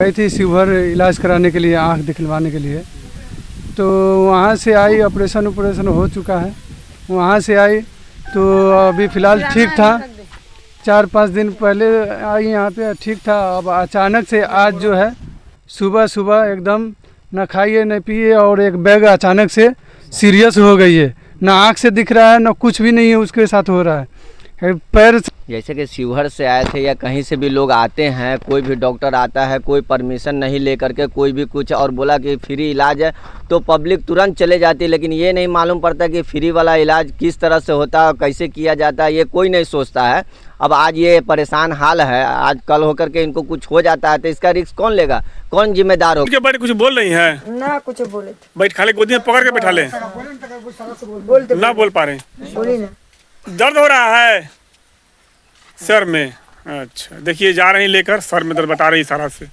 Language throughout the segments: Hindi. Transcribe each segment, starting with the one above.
गई थी शिवहर इलाज कराने के लिए, आँख दिखलवाने के लिए। तो वहाँ से आई, ऑपरेशन हो चुका है। वहाँ से आई तो अभी फ़िलहाल ठीक था। 4-5 दिन पहले आई यहाँ पे, ठीक था। अब अचानक से आज जो है सुबह एकदम न खाइए न पिए, और एक बैग अचानक से सीरियस हो गई है। ना आँख से दिख रहा है, ना कुछ भी नहीं है उसके साथ हो रहा है। पैर जैसे कि शिवहर से आए थे या कहीं से भी लोग आते हैं, कोई भी डॉक्टर आता है, कोई परमिशन नहीं लेकर के, कोई भी कुछ और बोला कि फ्री इलाज है तो पब्लिक तुरंत चले जाती है। लेकिन ये नहीं मालूम पड़ता कि फ्री वाला इलाज किस तरह से होता है, कैसे किया जाता है, ये कोई नहीं सोचता है। अब आज ये परेशान हाल है, आज कल होकर के इनको कुछ हो जाता है तो इसका रिस्क कौन लेगा, कौन जिम्मेदार होगा? बड़े कुछ बोल रही है ना, कुछ बोले बैठ खाले गोदी में पकड़ के बैठा ले, ना बोल पा रहे, बोली ना। दर्द हो रहा है सर में। अच्छा, देखिए जा रही लेकर, सर में दर्द बता रही सारा से।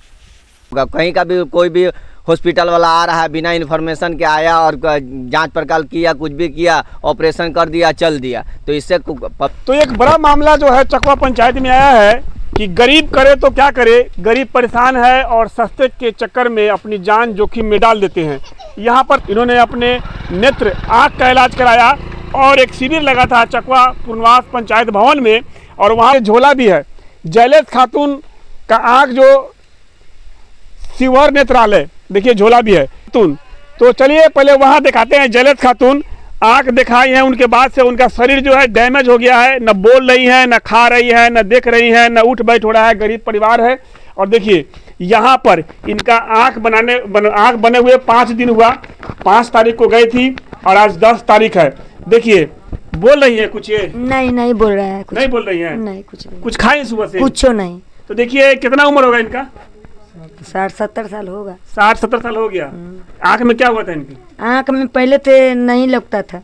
कहीं का भी कोई भी हॉस्पिटल वाला आ रहा है बिना इन्फॉर्मेशन के आया और जांच पड़ताल किया, कुछ भी किया, ऑपरेशन कर दिया, चल दिया, तो इससे तो एक बड़ा मामला जो है चकवा पंचायत में आया है कि गरीब करे तो क्या करे, गरीब परेशान है और सस्ते के चक्कर में अपनी जान जोखिम में डाल देते हैं। यहाँ पर इन्होंने अपने नेत्र आँख का इलाज कराया और एक शिविर लगा था चकवा पूर्णवास पंचायत भवन में, और वहाँ झोला भी है। जयलेश खातून का आँख जो शिवहर नेत्रालय, देखिए झोला भी है तो चलिए पहले वहाँ दिखाते हैं। जयलेश खातून आँख दिखाई है, उनके बाद से उनका शरीर जो है डैमेज हो गया है, न बोल रही है, न खा रही है, न देख रही है, न उठ बैठ हो रहा है, गरीब परिवार है। और देखिए यहाँ पर इनका आँख बने हुए 5 दिन हुआ, 5 तारीख को गई थी और आज 10 तारीख है। देखिए बोल रही है कुछ, ये नहीं बोल रहा है, कुछ नहीं बोल रही है, नहीं कुछ नहीं, कुछ खाई सुबह से कुछ नहीं। तो देखिए कितना उम्र होगा इनका, 60-70 साल होगा। 60-70 साल हो गया। आँख में क्या हुआ था इनकी? आँख में पहले तो नहीं लगता था,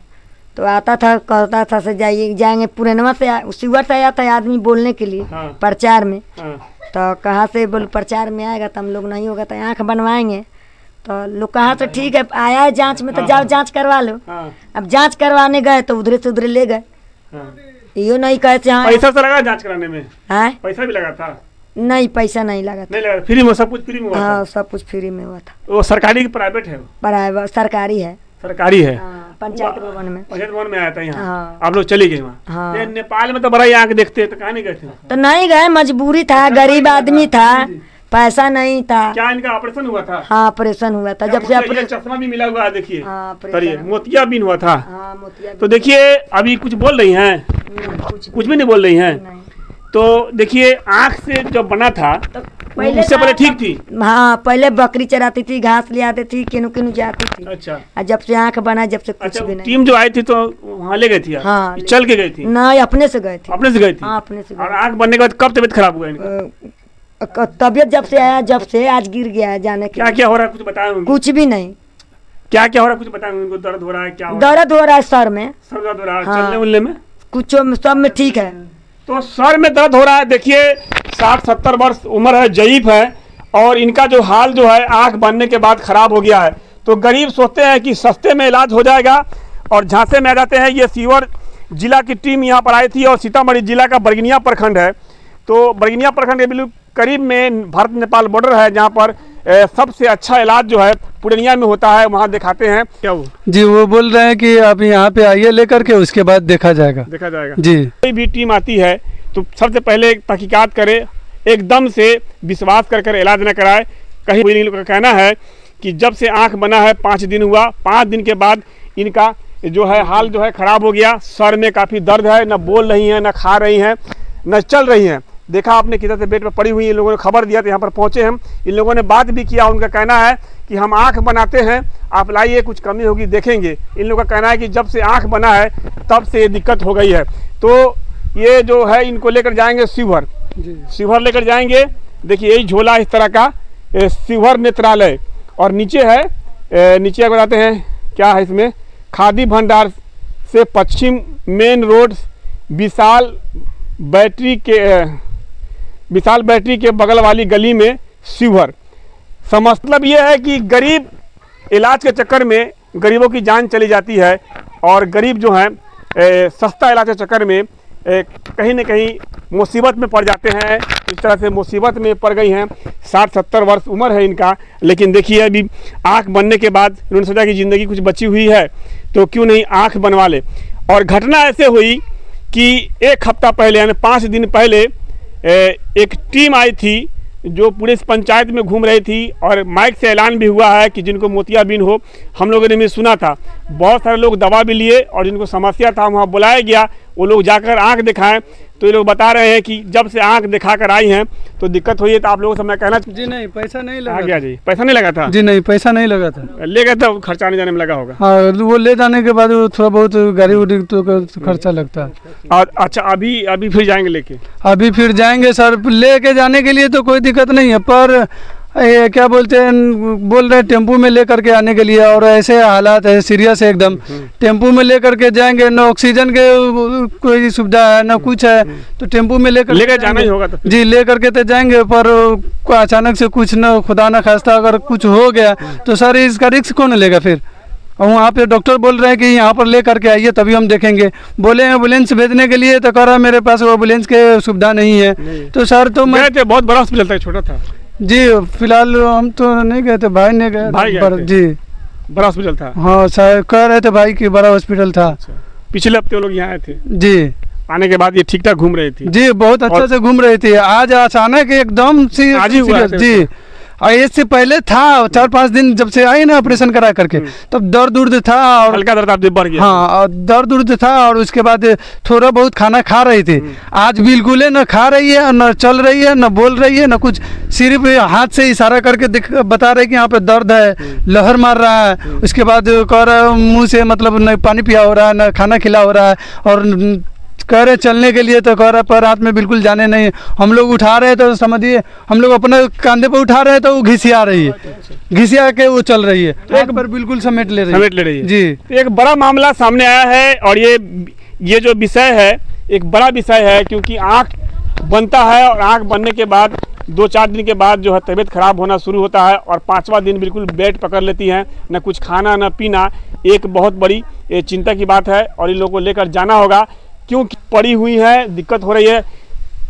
तो आता था, कहता था से जाएंगे पुरानवा से, शिवहर से आया था आदमी बोलने के लिए। हाँ। प्रचार में। हाँ। तो कहाँ से बोल प्रचार में आएगा तो हम लोग नहीं होगा तो आँख बनवाएंगे। तो लोग कहा तो ठीक है, आया है जांच में तो जाओ जांच करवा लो। अब जांच करवाने गए तो उधरे से उधरे ले गए। यो नहीं कहे थे हाँ पैसा तो लगा जांच कराने में? हाँ, पैसा भी लगा था? नहीं, पैसा नहीं लगा था। नहीं लगा, फ्री में सब कुछ फ्री में हुआ? हाँ, सब कुछ फ्री में हुआ था। वो सरकारी की प्राइवेट है? प्राइवेट, सरकारी है। सरकारी है। पंचायत भवन में। पंचायत भवन में आया था यहाँ। हाँ। आप लोग चले गए वहाँ? हाँ। नेपाल में तो बड़ा आँख देखते हैं, तो कहाँ नहीं गए थे? तो नहीं गए, मजबूरी था, गरीब आदमी था, पैसा नहीं था। क्या इनका ऑपरेशन हुआ था? हाँ, ऑपरेशन हुआ था। जब से चश्मा भी मिला हुआ है, देखिए। हाँ, मोतिया बीन हुआ था। हाँ, मोतिया। तो देखिए अभी कुछ बोल रही हैं? कुछ भी नहीं बोल रही हैं। तो देखिए आँख से जब बना था तो उससे पहले ठीक थी? हाँ, पहले बकरी चराती थी, घास ले आती थी, किनु जाती थी। अच्छा। जब से आँख बना, जब से कुछ भी नहीं। टीम जो आई थी तो वहाँ ले गई थी? हाँ, चल के गई थी? नहीं, अपने से गए थे। अपने से गई थी? हाँ, अपने से। और आँख बनने के बाद कब तबीयत खराब हुआ इनका? तबीयत जब से आया, जब से आज गिर गया है जाने के। क्या हो रहा है कुछ बताएं? कुछ भी नहीं। क्या हो रहा है कुछ बताएं? उनको दर्द हो रहा है? क्या दर्द हो रहा है सर में। सर दर्द हो रहा है? चलने उलने में कुछ सब में ठीक है। तो सर में दर्द हो रहा है। देखिए 60-70 वर्ष उम्र है, ज़ईफ है, और इनका जो हाल जो है आँख बनने के बाद खराब हो गया है। तो गरीब सोचते हैं कि सस्ते में इलाज हो जाएगा और झांसे में आ जाते हैं। ये शिवहर जिला की टीम यहाँ पर आई थी और सीतामढ़ी जिला का बरगिनिया प्रखंड है। तो बरगिनिया प्रखंड के बिल्कुल करीब में भारत नेपाल बॉर्डर है, जहाँ पर सबसे अच्छा इलाज जो है पूर्णिया में होता है। वहाँ दिखाते हैं। क्या वो जी, वो बोल रहे हैं कि आप यहाँ पे आइए लेकर के, उसके बाद देखा जाएगा जी। कोई भी टीम आती है तो सबसे पहले तहकीकात करे, एकदम से विश्वास कर इलाज न कराए। कहीं कोई नहीं, का कहना है कि जब से आँख बना है 5 दिन हुआ, 5 दिन के बाद इनका जो है हाल जो है ख़राब हो गया। सर में काफ़ी दर्द है, न बोल रही हैं, न खा रही हैं, न चल रही हैं। देखा आपने किधर से बेड पर पड़ी हुई। इन लोगों ने खबर दिया तो यहाँ पर पहुँचे हम। इन लोगों ने बात भी किया। उनका कहना है कि हम आँख बनाते हैं, आप लाइए, कुछ कमी होगी देखेंगे। इन लोगों का कहना है कि जब से आँख बना है तब से ये दिक्कत हो गई है। तो ये जो है इनको लेकर जाएंगे शिवहर लेकर जाएंगे। देखिए यही झोला इस तरह का, शिवहर नेत्रालय, और नीचे है, नीचे बताते हैं क्या है इसमें, खादी भंडार से पश्चिम मेन रोड, विशाल बैटरी के बगल वाली गली में शिवहर। मतलब ये है कि गरीब इलाज के चक्कर में गरीबों की जान चली जाती है, और गरीब जो है सस्ता इलाज के चक्कर में कहीं न कहीं मुसीबत में पड़ जाते हैं। इस तरह से मुसीबत में पड़ गई हैं। 60-70 वर्ष उम्र है इनका, लेकिन देखिए अभी आँख बनने के बाद इन्होंने सोचा कि ज़िंदगी कुछ बची हुई है तो क्यों नहीं आँख बनवा ले। और घटना ऐसे हुई कि 1 हफ्ता पहले यानी 5 दिन पहले एक टीम आई थी जो पूरे इस पंचायत में घूम रही थी और माइक से ऐलान भी हुआ है कि जिनको मोतियाबिंद हो, हम लोगों ने भी सुना था। बहुत सारे लोग दवा भी लिए और जिनको समस्या था वहाँ बुलाया गया, वो लोग जाकर आंख दिखाएं। तो ये लोग बता रहे हैं कि जब से आंख दिखा कर आई हैं तो दिक्कत हुई है। तो आप लोगों से मैं कहना जी नहीं, पैसा नहीं लगा गया जी, पैसा नहीं लगा था जी, नहीं पैसा नहीं लगा था। ले गए तो खर्चा आने जाने में लगा होगा। हाँ, वो ले जाने के बाद वो थोड़ा बहुत गाड़ी उड़ी तो खर्चा लगता है। और अच्छा अभी फिर जाएंगे लेके? अभी फिर जाएंगे सर, लेके जाने के लिए तो कोई दिक्कत नहीं है, पर ये क्या बोलते हैं, बोल रहे हैं टेम्पू में लेकर के आने के लिए, और ऐसे हालात है सीरियस है एकदम। टेम्पू में लेकर के जाएंगे, न ऑक्सीजन के कोई सुविधा है न कुछ है, तो टेम्पू में लेकर जाना ही होगा। तो जी लेकर के तो जाएंगे, पर अचानक से कुछ न खुदा न खास्ता अगर कुछ हो गया तो सर इसका रिस्क कौन लेगा फिर। और वहाँ पे डॉक्टर बोल रहे हैं कि यहाँ पर ले करके आइए तभी हम देखेंगे। बोले एम्बुलेंस भेजने के लिए तो कह रहा मेरे पास एम्बुलेंस के सुविधा नहीं है। तो सर तो मैं बहुत बड़ा हॉस्पिटल था, छोटा था जी? फिलहाल हम तो नहीं गए थे, भाई ने गए जी। बड़ा हॉस्पिटल था? हाँ सर, कह रहे थे भाई कि बड़ा हॉस्पिटल था। पिछले हफ्ते लोग यहाँ आए थे जी, आने के बाद ये ठीक ठाक घूम रही थी जी, बहुत अच्छा से घूम रही थी। आज अचानक एकदम से आज ही हुआ जी। और इससे पहले था 4-5 दिन जब से आई ना ऑपरेशन करा करके, तब दर्द उर्द था और हल्का दर्द आप बढ़ गया। हाँ, और दर्द उर्द था, और उसके बाद थोड़ा बहुत खाना खा रही थी। आज बिल्कुल न खा रही है, न चल रही है, न बोल रही है, न कुछ, सिर्फ हाथ से इशारा करके बता रही कि यहाँ पे दर्द है, लहर मार रहा है। उसके बाद कह रहा मुँह से मतलब न पानी पिया हो रहा है, न खाना खिला हो रहा है, और कह रहे चलने के लिए तो कह रहा पर हाथ में बिल्कुल जाने नहीं। हम लोग उठा रहे तो समझिए, हम लोग अपने कंधे पे उठा रहे तो वो घिसिया रही है, घिसिया के वो चल रही है, तो एक पर बिल्कुल समेट ले रही है जी। तो एक बड़ा मामला सामने आया है, और ये जो विषय है एक बड़ा विषय है, क्योंकि आँख बनता है और आँख बनने के बाद 2-4 दिन के बाद जो है तबीयत खराब होना शुरू होता है, और 5वां दिन बिल्कुल बेड पकड़ लेती है, न कुछ खाना न पीना। एक बहुत बड़ी चिंता की बात है, और इन लोगों को लेकर जाना होगा क्योंकि पड़ी हुई है, दिक्कत हो रही है।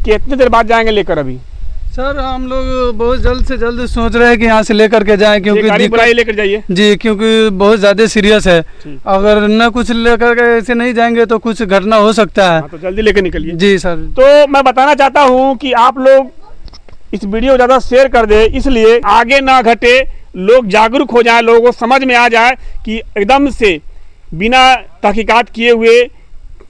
कितने देर बाद जाएंगे लेकर? अभी सर हम लोग बहुत जल्द से जल्द सोच रहे हैं कि यहाँ से लेकर के जाएं, क्योंकि गाड़ी बुलाई लेकर जाइए जी, क्योंकि बहुत ज़्यादा सीरियस है। अगर न कुछ लेकर के ऐसे नहीं जाएंगे तो कुछ घटना हो सकता है। तो जल्दी लेकर निकलिए जी सर। तो मैं बताना चाहता हूँ कि आप लोग इस वीडियो ज़्यादा शेयर कर दे, इसलिए आगे ना घटे, लोग जागरूक हो जाए, लोगों को समझ में आ जाए कि एकदम से बिना तहकीकात किए हुए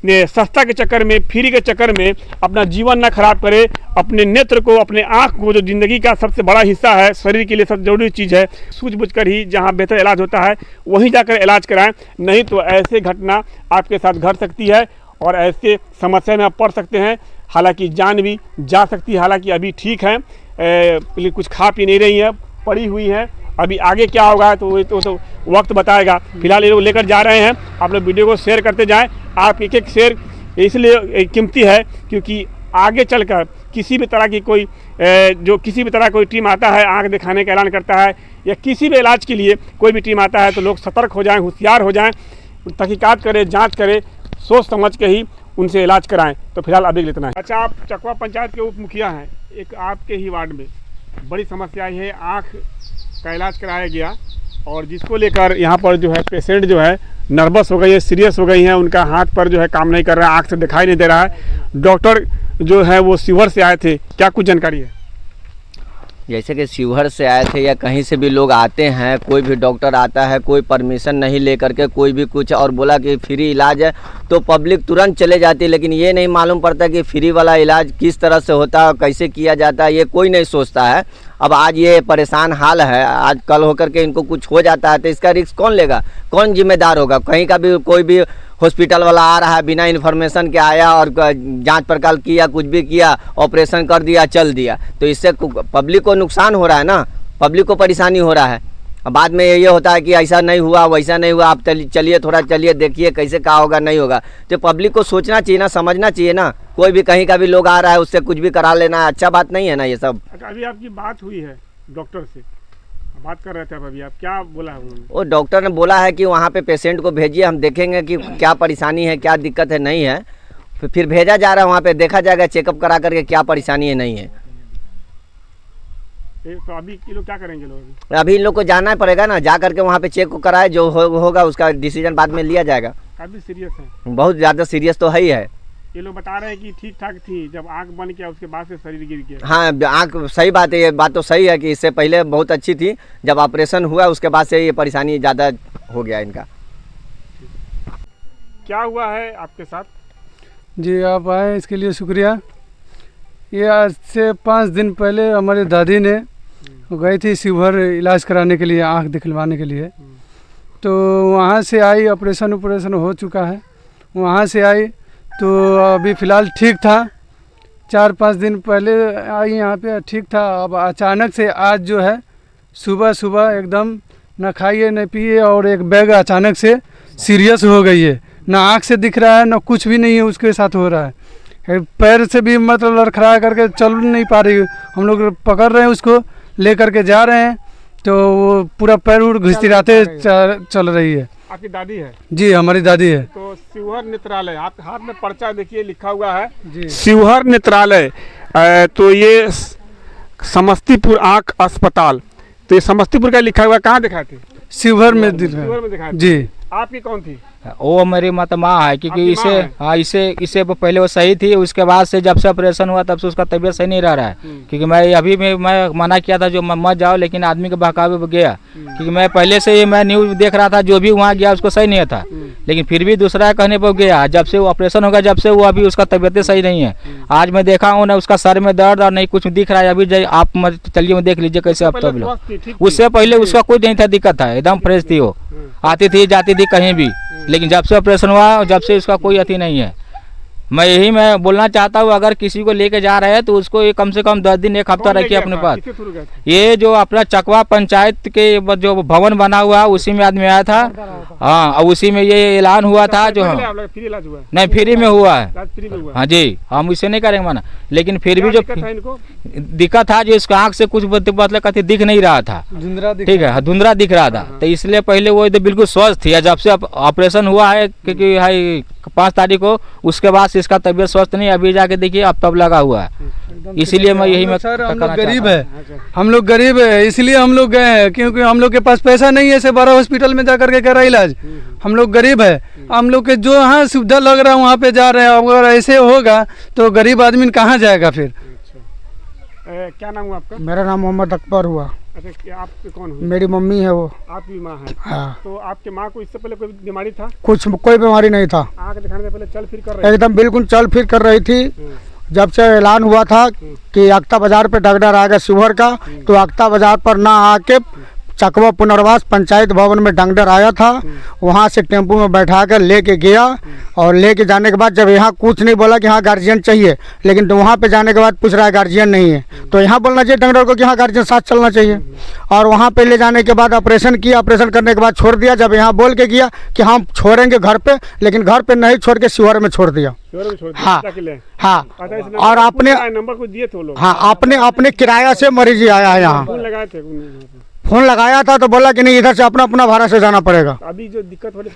सस्ता के चक्कर में, फ्री के चक्कर में अपना जीवन ना खराब करे। अपने नेत्र को, अपने आँख को, जो ज़िंदगी का सबसे बड़ा हिस्सा है, शरीर के लिए सबसे जरूरी चीज़ है, सूझबूझ कर ही जहाँ बेहतर इलाज होता है वहीं जाकर इलाज कराएं। नहीं तो ऐसे घटना आपके साथ घट सकती है और ऐसे समस्या में आप पड़ सकते हैं। हालांकि जान भी जा सकती है। हालांकि अभी ठीक है, लेकिन कुछ खा पी नहीं रही है, पड़ी हुई है। अभी आगे क्या होगा तो वक्त बताएगा। फिलहाल ये लोग लेकर जा रहे हैं। आप लोग वीडियो को शेयर करते जाएं। आप एक शेयर इसलिए कीमती है क्योंकि आगे चलकर किसी भी तरह की कोई टीम आता है, आंख दिखाने का ऐलान करता है, या किसी भी इलाज के लिए कोई भी टीम आता है, तो लोग सतर्क हो जाएं, होशियार हो जाएं, तहकीकात करें, जाँच करें, सोच समझ के ही उनसे इलाज कराएं। तो फिलहाल अभी इतना है। अच्छा, आप चकवा पंचायत के उप मुखिया हैं, एक आपके ही वार्ड में बड़ी समस्या है, आँख का इलाज कराया गया, और जिसको लेकर यहाँ पर जो है पेशेंट जो है नर्वस हो गई है, सीरियस हो गई हैं, उनका हाथ पर जो है काम नहीं कर रहा है, आँख से दिखाई नहीं दे रहा है। डॉक्टर जो है वो शिवहर से आए थे, क्या कुछ जानकारी है? जैसे कि शिवहर से आए थे या कहीं से भी लोग आते हैं, कोई भी डॉक्टर आता है, कोई परमिशन नहीं लेकर के, कोई भी कुछ, और बोला कि फ्री इलाज है तो पब्लिक तुरंत चले जाती है। लेकिन ये नहीं मालूम पड़ता कि फ्री वाला इलाज किस तरह से होता है, कैसे किया जाता है, ये कोई नहीं सोचता है। अब आज ये परेशान हाल है, आज कल होकर के इनको कुछ हो जाता है तो इसका रिस्क कौन लेगा, कौन जिम्मेदार होगा? कहीं का भी कोई भी हॉस्पिटल वाला आ रहा है, बिना इन्फॉर्मेशन के आया और जांच पड़ताल किया, कुछ भी किया, ऑपरेशन कर दिया, चल दिया, तो इससे पब्लिक को नुकसान हो रहा है ना, पब्लिक को परेशानी हो रहा है। अब बाद में ये होता है कि ऐसा नहीं हुआ, वैसा नहीं हुआ, आप चलिए थोड़ा चलिए देखिए कैसे क्या होगा, नहीं होगा। तो पब्लिक को सोचना चाहिए ना, समझना चाहिए ना। कोई भी कहीं का भी लोग आ रहा है उससे कुछ भी करा लेना अच्छा बात नहीं है ना ये सब। अभी आपकी बात हुई है डॉक्टर से, बात कर रहे थे अभी, आप क्या बोला है उन्होंने? वो डॉक्टर ने बोला है कि वहाँ पे पेशेंट को भेजिए, हम देखेंगे कि क्या परेशानी है, क्या दिक्कत है, नहीं है। फिर भेजा जा रहा है वहाँ पे, देखा जाएगा चेकअप करा करके क्या परेशानी है नहीं है। तो अभी ये लोग क्या करेंगे लोग? अभी इन लोग को जाना पड़ेगा ना, जा करके वहाँ पे चेक कराए, जो होगा उसका डिसीजन बाद में लिया जाएगा। काफी सीरियस है, बहुत ज़्यादा सीरियस तो है ही है। ये लोग बता रहे हैं कि ठीक ठाक थी, जब आंख बन गया उसके बाद से शरीर गिर गया। हाँ आँख, सही बात है, ये बात तो सही है कि इससे पहले बहुत अच्छी थी, जब ऑपरेशन हुआ उसके बाद से ये परेशानी ज़्यादा हो गया इनका। क्या हुआ है आपके साथ? जी आप आए इसके लिए शुक्रिया। ये आज से 5 दिन पहले हमारी दादी ने गई थी शिवहर इलाज कराने के लिए, आँख दिखलवाने के लिए। तो वहाँ से आई, ऑपरेशन हो चुका है, वहाँ से आई तो अभी फ़िलहाल ठीक था। 4-5 दिन पहले आई यहाँ पे, ठीक था। अब अचानक से आज जो है सुबह एकदम न खाइए न पिए, और एक बैग अचानक से सीरियस हो गई है। ना आँख से दिख रहा है, ना कुछ भी नहीं है उसके साथ हो रहा है। पैर से भी मतलब लड़खड़ा करके चल नहीं पा रही। हम लोग पकड़ रहे हैं उसको, ले करके जा रहे हैं तो वो पूरा पैर उड़ घिसटिराते चल रही है। आपकी दादी है? जी हमारी दादी है। तो शिवहर नेत्रालय, आपके हाथ में पर्चा देखिए लिखा हुआ है जी, शिवहर नेत्रालय। तो ये समस्तीपुर आँख अस्पताल, तो ये समस्तीपुर का लिखा हुआ, कहाँ दिखाए थे? शिवहर में शिवहर में दिखाए थे। जी। आपकी कौन थी? वो मेरी माँ है, क्योंकि आपकी इसे माँ है? हाँ इससे पहले वो सही थी, उसके बाद से जब से ऑपरेशन हुआ तब से उसका तबीयत सही नहीं रह रहा है। क्योंकि मैं मना किया था जो मत जाओ, लेकिन आदमी के बहकावे पे गया। क्योंकि मैं पहले से ही मैं न्यूज़ देख रहा था, जो भी वहाँ गया उसको सही नहीं था, लेकिन फिर भी दूसरा कहने पर गया। जब से वो ऑपरेशन होगा, जब से वो अभी उसका तबीयत सही नहीं है। आज मैं देखा हूँ ना, उसका सर में दर्द और नहीं कुछ दिख रहा है। अभी आप चलिए देख लीजिए कैसे अब तब लोग। उससे पहले उसका कोई नहीं था, दिक्कत था, एकदम फ्रेश थी, वो आती थी जाती थी कहीं भी। लेकिन जब से ऑपरेशन हुआ, जब से उसका कोई अति नहीं है। मैं बोलना चाहता हूँ, अगर किसी को लेके जा रहे हैं तो उसको ये कम से कम 10 दिन 1 हफ्ता रखिए अपने पास। ये जो अपना चकवा पंचायत के जो भवन बना हुआ है उसी में आदमी आया था। हाँ, और उसी में ये ऐलान हुआ था जो नहीं फ्री में हुआ है। हाँ जी, हम इसे नहीं करेंगे माना, लेकिन फिर भी जो दिक्कत था जो इसका आँख से कुछ मतलब कहते दिख नहीं रहा था, ठीक है, धुंधला दिख रहा था। तो इसलिए पहले वो बिल्कुल स्वस्थ थी। जब से ऑपरेशन हुआ है, क्योंकि 5 तारीख को, उसके बाद से इसका तबीयत स्वस्थ नहीं। अभी जाके देखिए अब तब लगा हुआ है। इसीलिए मैं यही मैं सर, हम लोग गरीब है, इसलिए हम लोग गए हैं, क्योंकि हम लोग के पास पैसा नहीं है ऐसे बड़ा हॉस्पिटल में जा करके करा इलाज। हम लोग गरीब है, हम लोग के जो यहाँ सुविधा लग रहा है वहाँ पे जा रहे हैं। अगर ऐसे होगा तो गरीब आदमी कहाँ जाएगा फिर? क्या नाम हुआ आपका? मेरा नाम मोहम्मद अकबर हुआ। अच्छा, आप कौन हो? मेरी मम्मी है वो। आपकी माँ है? हाँ। तो आपके माँ को इससे पहले कोई बीमारी था? कोई बीमारी नहीं था। आँख दिखाने से पहले चल फिर कर रही? एकदम बिल्कुल चल फिर कर रही थी। जब से ऐलान हुआ था कि अक्ता बाजार पे डॉक्टर आ गया शिवहर का, तो अक्ता बाजार पर ना आके चकवा पुनर्वास पंचायत भवन में डॉक्टर आया था। वहाँ से टेम्पू में बैठा कर लेके गया, और लेके जाने के बाद जब यहाँ कुछ नहीं बोला कि हाँ गार्जियन चाहिए, लेकिन तो वहाँ पे जाने के बाद पूछ रहा है गार्जियन नहीं है, तो यहाँ बोलना चाहिए डॉक्टर को कि हाँ गार्जियन साथ चलना चाहिए। और वहाँ पे ले जाने के बाद ऑपरेशन किया, ऑपरेशन करने के बाद छोड़ दिया। जब यहाँ बोल के गया कि हम छोड़ेंगे घर पे, लेकिन घर पे नहीं छोड़ के शिवहर में छोड़ दिया। हाँ हाँ, और आपने नंबर को दिए थे लोग? हाँ, अपने किराया से मरीज आया है यहाँ। फोन लगाया था तो बोला कि नहीं, इधर से अपना भाड़ा से जाना पड़ेगा। अभी जो दिक्कत हो रही है